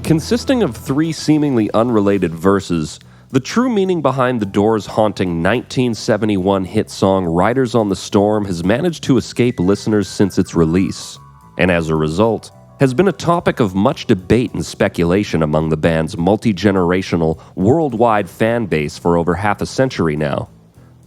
Consisting of three seemingly unrelated verses, the true meaning behind the Doors' haunting 1971 hit song Riders on the Storm has managed to escape listeners since its release, and as a result, has been a topic of much debate and speculation among the band's multi-generational, worldwide fan base for over half a century now.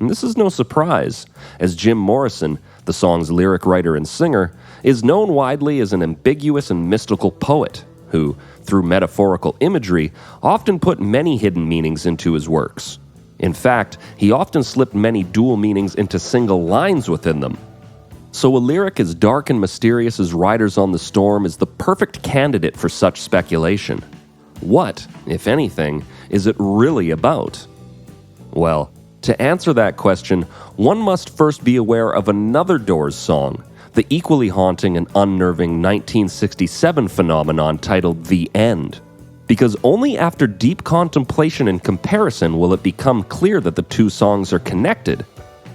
And this is no surprise, as Jim Morrison, the song's lyric writer and singer, is known widely as an ambiguous and mystical poet who, through metaphorical imagery, often put many hidden meanings into his works. In fact, he often slipped many dual meanings into single lines within them. So a lyric as dark and mysterious as Riders on the Storm is the perfect candidate for such speculation. What, if anything, is it really about? Well, to answer that question, one must first be aware of another Doors song, the equally haunting and unnerving 1967 phenomenon titled The End. Because only after deep contemplation and comparison will it become clear that the two songs are connected.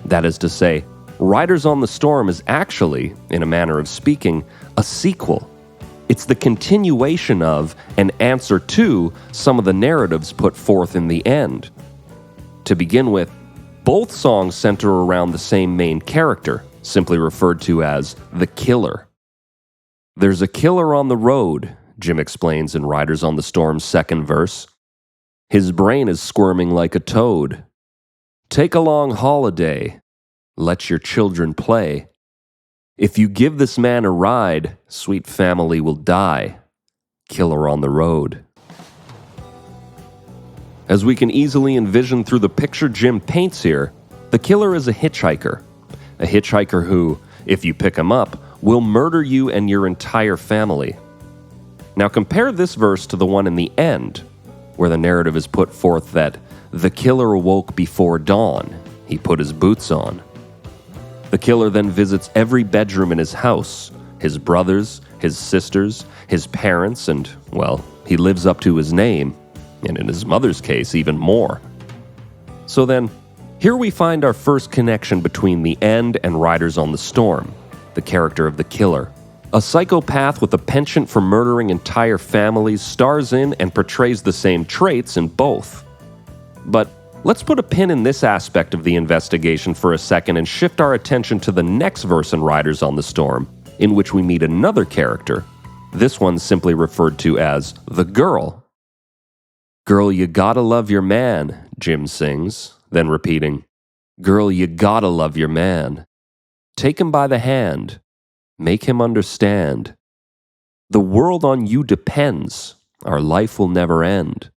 That is to say, Riders on the Storm is actually, in a manner of speaking, a sequel. It's the continuation of and answer to some of the narratives put forth in The End. To begin with, both songs center around the same main character, simply referred to as the killer. There's a killer on the road, Jim explains in Riders on the Storm's second verse. His brain is squirming like a toad. Take a long holiday. Let your children play. If you give this man a ride, sweet family will die. Killer on the road. As we can easily envision through the picture Jim paints here, the killer is a hitchhiker. A hitchhiker who, if you pick him up, will murder you and your entire family. Now compare this verse to the one in The End, where the narrative is put forth that the killer awoke before dawn. He put his boots on. The killer then visits every bedroom in his house, his brothers, his sisters, his parents, and, well, he lives up to his name, and in his mother's case, even more. So then, here we find our first connection between The End and Riders on the Storm, the character of the killer. A psychopath with a penchant for murdering entire families stars in and portrays the same traits in both. But let's put a pin in this aspect of the investigation for a second and shift our attention to the next verse in Riders on the Storm, in which we meet another character. This one simply referred to as the girl. Girl, you gotta love your man, Jim sings, then repeating, Girl, you gotta love your man. Take him by the hand. Make him understand. The world on you depends. Our life will never end.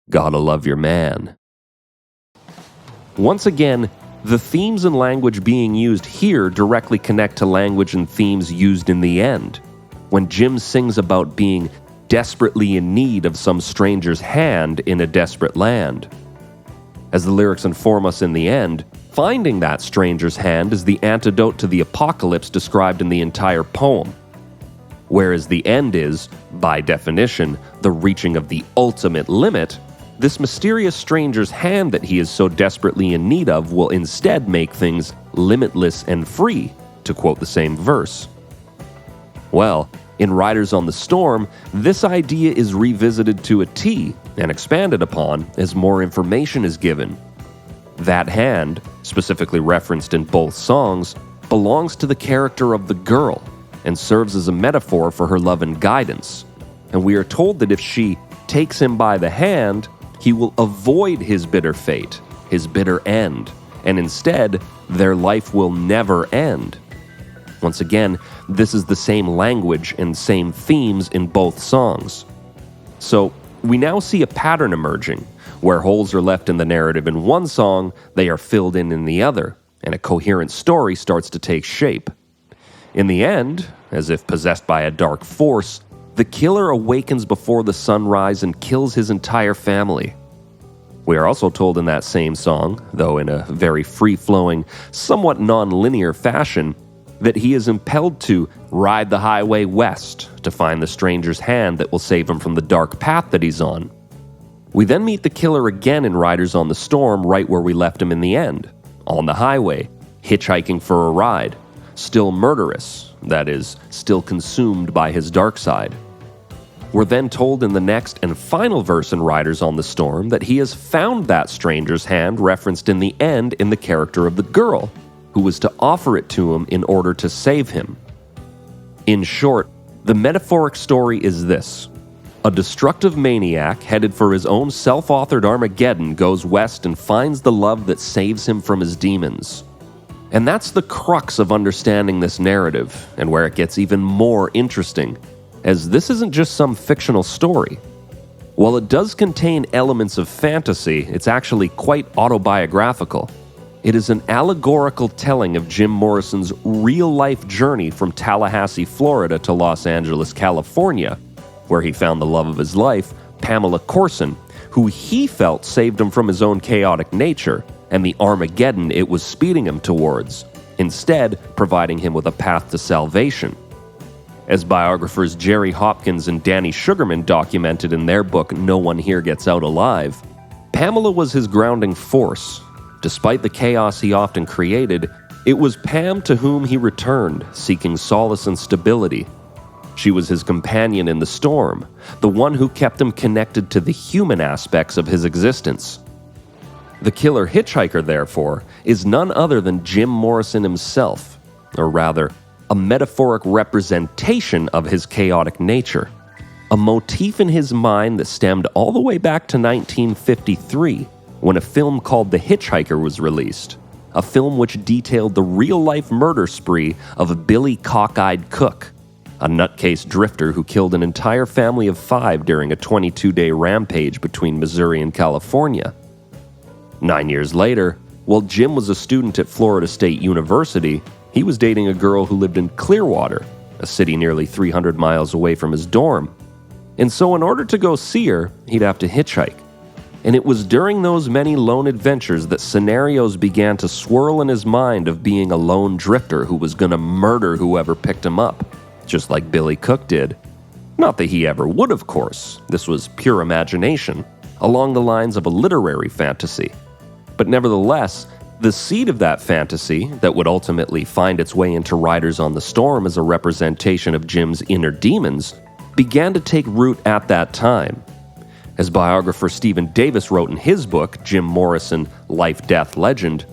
Gotta love your man. Once again, the themes and language being used here directly connect to language and themes used in The End, when Jim sings about being desperately in need of some stranger's hand in a desperate land. As the lyrics inform us in The End, finding that stranger's hand is the antidote to the apocalypse described in the entire poem. Whereas the end is, by definition, the reaching of the ultimate limit, this mysterious stranger's hand that he is so desperately in need of will instead make things limitless and free, to quote the same verse. Well, in Riders on the Storm, this idea is revisited to a T and expanded upon as more information is given. That hand, specifically referenced in both songs, belongs to the character of the girl and serves as a metaphor for her love and guidance. And we are told that if she takes him by the hand, he will avoid his bitter fate, his bitter end, and instead, their life will never end. Once again, this is the same language and same themes in both songs. So, we now see a pattern emerging, where holes are left in the narrative in one song, they are filled in the other, and a coherent story starts to take shape. In the end, as if possessed by a dark force, the killer awakens before the sunrise and kills his entire family. We are also told in that same song, though in a very free-flowing, somewhat non-linear fashion, that he is impelled to ride the highway west to find the stranger's hand that will save him from the dark path that he's on. We then meet the killer again in Riders on the Storm right where we left him in the end, on the highway, hitchhiking for a ride, still murderous, that is, still consumed by his dark side. We're then told in the next and final verse in Riders on the Storm that he has found that stranger's hand referenced in the end in the character of the girl, who was to offer it to him in order to save him. In short, the metaphoric story is this. A destructive maniac headed for his own self-authored Armageddon goes west and finds the love that saves him from his demons. And that's the crux of understanding this narrative, and where it gets even more interesting, as this isn't just some fictional story. While it does contain elements of fantasy, it's actually quite autobiographical. It is an allegorical telling of Jim Morrison's real-life journey from Tallahassee, Florida to Los Angeles, California, where he found the love of his life, Pamela Courson, who he felt saved him from his own chaotic nature and the Armageddon it was speeding him towards, instead providing him with a path to salvation. As biographers Jerry Hopkins and Danny Sugarman documented in their book No One Here Gets Out Alive, Pamela was his grounding force. Despite the chaos he often created, it was Pam to whom he returned, seeking solace and stability. She was his companion in the storm, the one who kept him connected to the human aspects of his existence. The killer hitchhiker, therefore, is none other than Jim Morrison himself, or rather, a metaphoric representation of his chaotic nature, a motif in his mind that stemmed all the way back to 1953, when a film called The Hitchhiker was released, a film which detailed the real-life murder spree of Billy Cockeyed Cook, a nutcase drifter who killed an entire family of 5 during a 22-day rampage between Missouri and California. 9 years later, while Jim was a student at Florida State University, he was dating a girl who lived in Clearwater, a city nearly 300 miles away from his dorm. And so in order to go see her, he'd have to hitchhike. And it was during those many lone adventures that scenarios began to swirl in his mind of being a lone drifter who was going to murder whoever picked him up, just like Billy Cook did. Not that he ever would, of course. This was pure imagination, along the lines of a literary fantasy. But nevertheless, the seed of that fantasy, that would ultimately find its way into Riders on the Storm as a representation of Jim's inner demons, began to take root at that time. As biographer Stephen Davis wrote in his book, Jim Morrison, Life, Death, Legend,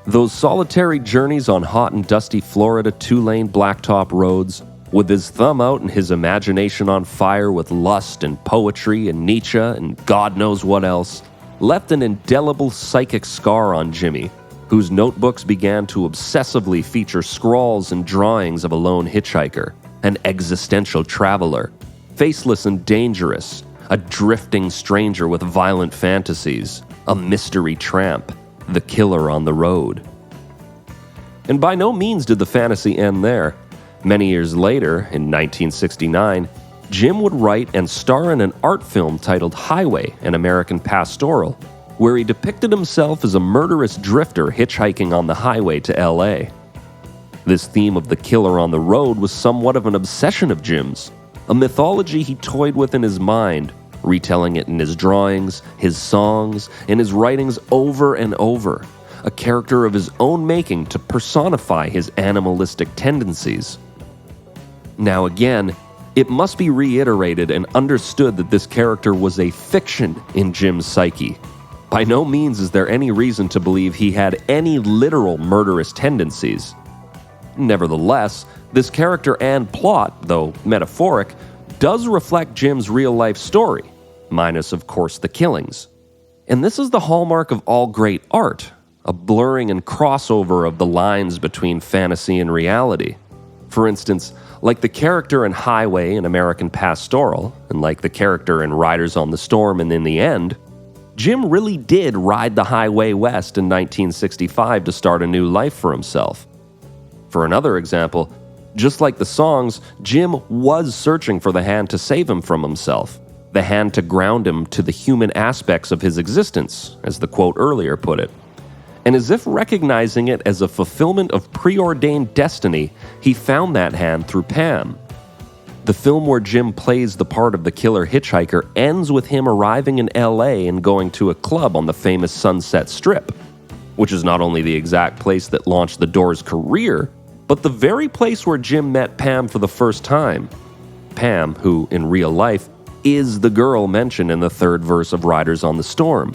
those solitary journeys on hot and dusty Florida 2-lane blacktop roads, with his thumb out and his imagination on fire with lust and poetry and Nietzsche and God knows what else, left an indelible psychic scar on Jimmy, whose notebooks began to obsessively feature scrawls and drawings of a lone hitchhiker, an existential traveler, faceless and dangerous, a drifting stranger with violent fantasies, a mystery tramp, the killer on the road. And by no means did the fantasy end there. Many years later, in 1969, Jim would write and star in an art film titled Highway, an American Pastoral, where he depicted himself as a murderous drifter hitchhiking on the highway to L.A. This theme of the killer on the road was somewhat of an obsession of Jim's, a mythology he toyed with in his mind, retelling it in his drawings, his songs, and his writings over and over, a character of his own making to personify his animalistic tendencies. Now again, it must be reiterated and understood that this character was a fiction in Jim's psyche. By no means is there any reason to believe he had any literal murderous tendencies. Nevertheless, this character and plot, though metaphoric, does reflect Jim's real-life story, minus, of course, the killings. And this is the hallmark of all great art, a blurring and crossover of the lines between fantasy and reality. For instance, like the character in Highway and American Pastoral, and like the character in Riders on the Storm and In the End, Jim really did ride the highway west in 1965 to start a new life for himself. For another example, just like the songs, Jim was searching for the hand to save him from himself, the hand to ground him to the human aspects of his existence, as the quote earlier put it. And as if recognizing it as a fulfillment of preordained destiny, he found that hand through Pam. The film where Jim plays the part of the killer hitchhiker ends with him arriving in L.A. and going to a club on the famous Sunset Strip, which is not only the exact place that launched the Doors' career, but the very place where Jim met Pam for the first time. Pam, who, in real life, is the girl mentioned in the third verse of Riders on the Storm.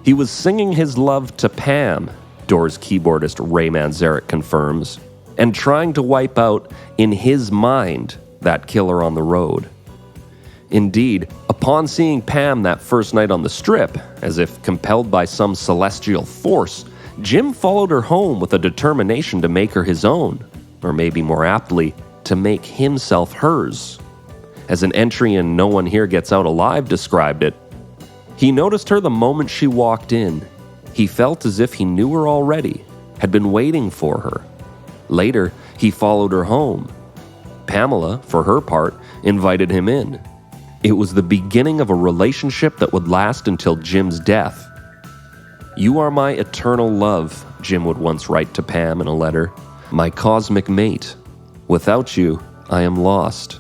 He was singing his love to Pam, Doors keyboardist Ray Manzarek confirms, and trying to wipe out, in his mind, that killer on the road. Indeed, upon seeing Pam that first night on the strip, as if compelled by some celestial force, Jim followed her home with a determination to make her his own, or maybe more aptly, to make himself hers. As an entry in No One Here Gets Out Alive described it, he noticed her the moment she walked in. He felt as if he knew her already, had been waiting for her. Later, he followed her home. Pamela, for her part, invited him in. It was the beginning of a relationship that would last until Jim's death. "You are my eternal love," Jim would once write to Pam in a letter. "My cosmic mate. Without you, I am lost."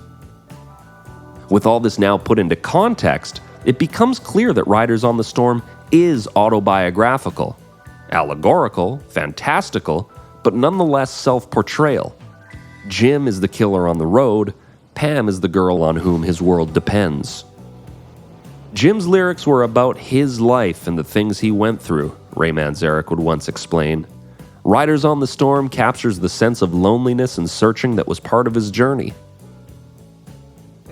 With all this now put into context, it becomes clear that Riders on the Storm is autobiographical, allegorical, fantastical, but nonetheless self-portrayal. Jim is the killer on the road, Pam is the girl on whom his world depends. Jim's lyrics were about his life and the things he went through, Ray Manzarek would once explain. Riders on the Storm captures the sense of loneliness and searching that was part of his journey.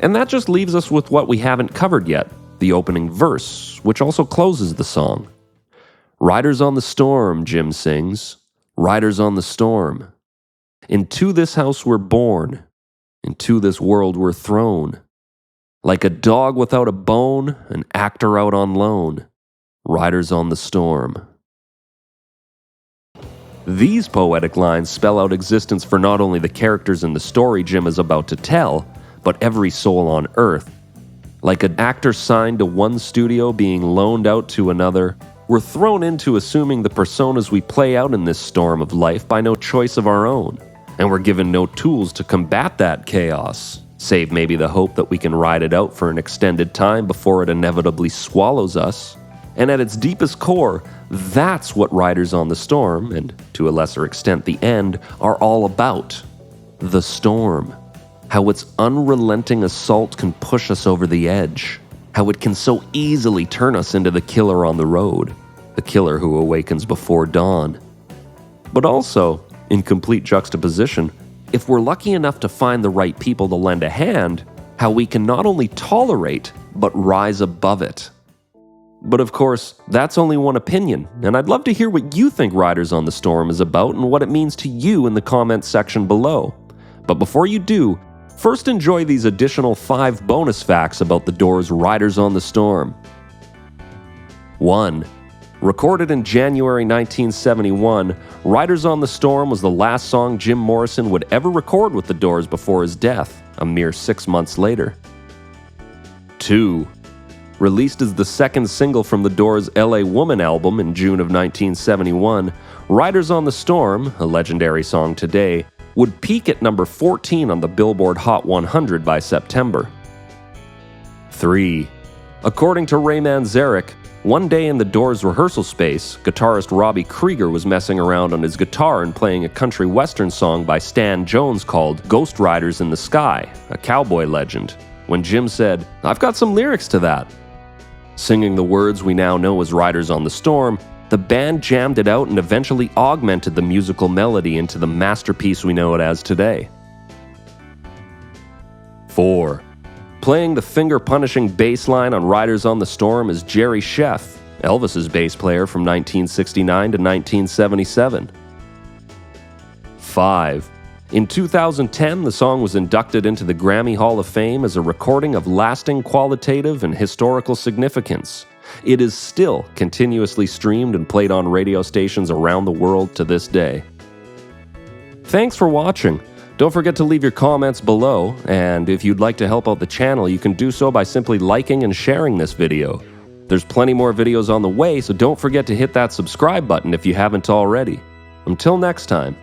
And that just leaves us with what we haven't covered yet, the opening verse, which also closes the song. "Riders on the storm," Jim sings, "riders on the storm. Into this house we're born, into this world we're thrown. Like a dog without a bone, an actor out on loan. Riders on the storm." These poetic lines spell out existence for not only the characters in the story Jim is about to tell, but every soul on Earth. Like an actor signed to one studio being loaned out to another, we're thrown into assuming the personas we play out in this storm of life by no choice of our own, and we're given no tools to combat that chaos, save maybe the hope that we can ride it out for an extended time before it inevitably swallows us. And at its deepest core, that's what Riders on the Storm, and to a lesser extent the end, are all about. The storm. How its unrelenting assault can push us over the edge. How it can so easily turn us into the killer on the road. The killer who awakens before dawn. But also, in complete juxtaposition, if we're lucky enough to find the right people to lend a hand, how we can not only tolerate, but rise above it. But of course, that's only one opinion, and I'd love to hear what you think Riders on the Storm is about and what it means to you in the comments section below. But before you do, first enjoy these additional 5 bonus facts about the Doors' Riders on the Storm. 1. Recorded in January 1971, Riders on the Storm was the last song Jim Morrison would ever record with the Doors before his death, a mere 6 months later. 2. Released as the second single from the Doors' L.A. Woman album in June of 1971, Riders on the Storm, a legendary song today, would peak at number 14 on the Billboard Hot 100 by September. 3. According to Ray Manzarek, one day in the Doors' rehearsal space, guitarist Robbie Krieger was messing around on his guitar and playing a country western song by Stan Jones called Ghost Riders in the Sky, a cowboy legend, when Jim said, "I've got some lyrics to that." Singing the words we now know as Riders on the Storm, the band jammed it out and eventually augmented the musical melody into the masterpiece we know it as today. 4. Playing the finger-punishing bass line on Riders on the Storm is Jerry Scheff, Elvis's bass player from 1969 to 1977. 5. In 2010, the song was inducted into the Grammy Hall of Fame as a recording of lasting qualitative and historical significance. It is still continuously streamed and played on radio stations around the world to this day. Thanks for watching. Don't forget to leave your comments below, and if you'd like to help out the channel, you can do so by simply liking and sharing this video. There's plenty more videos on the way, so don't forget to hit that subscribe button if you haven't already. Until next time.